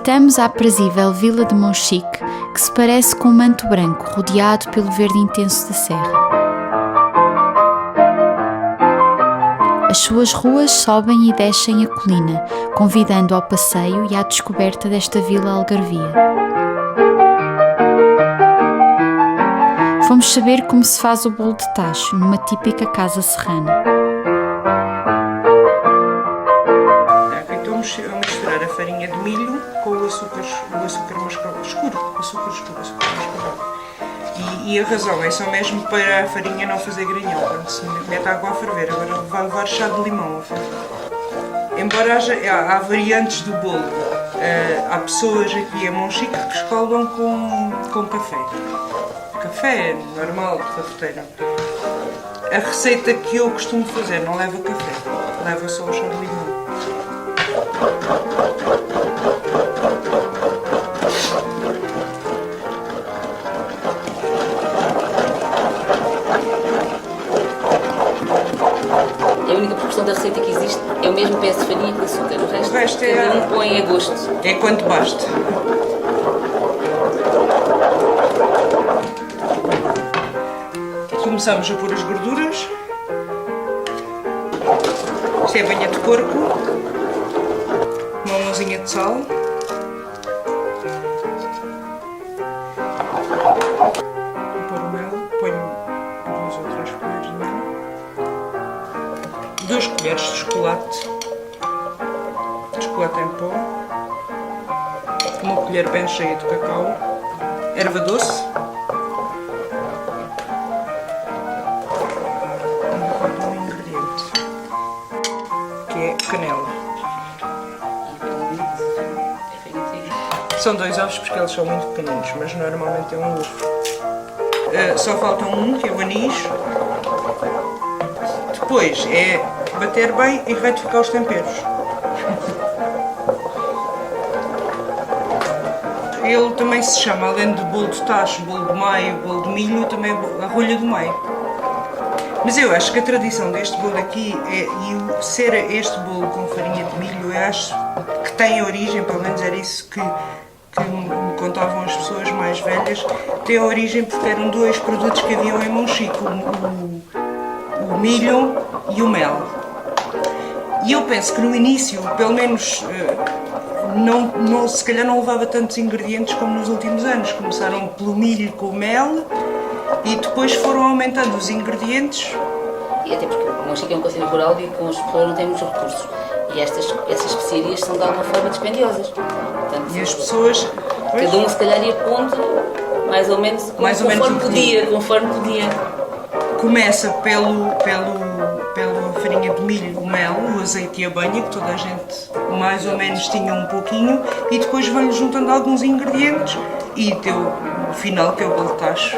Visitamos a aprazível vila de Monchique, que se parece com um manto branco rodeado pelo verde intenso da serra. As suas ruas sobem e descem a colina, convidando ao passeio e à descoberta desta vila algarvia. Fomos saber como se faz o bolo de tacho numa típica casa serrana. Então misturar a farinha de milho com o açúcar mascavo escuro, açúcar mascavo. E a razão é só mesmo para a farinha não fazer granhão, quando se mete a água a ferver. Agora vai levar chá de limão a ferver. Embora há variantes do bolo, há pessoas aqui em Monchique que escolam com café. Café normal, de cafeteira. A receita que eu costumo fazer não leva café, leva só o chá de limão. A única proporção da receita que existe é o mesmo peso de farinha com açúcar. O resto cada um põe a gosto. É quanto basta. Começamos a pôr as gorduras. Isto é banha de porco. Uma mãozinha de sal. Vou pôr o mel. Ponho 2 ou 3 colheres de mel. 2 colheres de chocolate. Chocolate em pó. Uma colher bem cheia de cacau. Erva doce. Canela. São 2 ovos porque eles são muito pequeninos, mas normalmente é um ovo. Só falta um, que é o anis. Depois é bater bem e retificar os temperos. Ele também se chama, além de bolo de tacho, bolo de maio, bolo de milho, também a rolha do meio. Mas eu acho que a tradição deste bolo aqui, e ser este bolo com farinha de milho, eu acho que tem origem, pelo menos era isso que me contavam as pessoas mais velhas, tem origem porque eram 2 produtos que haviam em Monchique, o milho e o mel. E eu penso que no início, pelo menos, se calhar não levava tantos ingredientes como nos últimos anos. Começaram pelo milho com o mel, e depois foram aumentando os ingredientes. E até porque o Monchique é um concelho rural e com as pessoas não temos recursos. E essas especiarias são de alguma forma dispendiosas. Portanto, E as pessoas... cada um se calhar ia pondo mais ou menos conforme podia. Começa pela farinha de milho, o mel, o azeite e a banha, que toda a gente mais ou menos tinha um pouquinho, e depois vão juntando alguns ingredientes e deu o final, que é o bolo de tacho.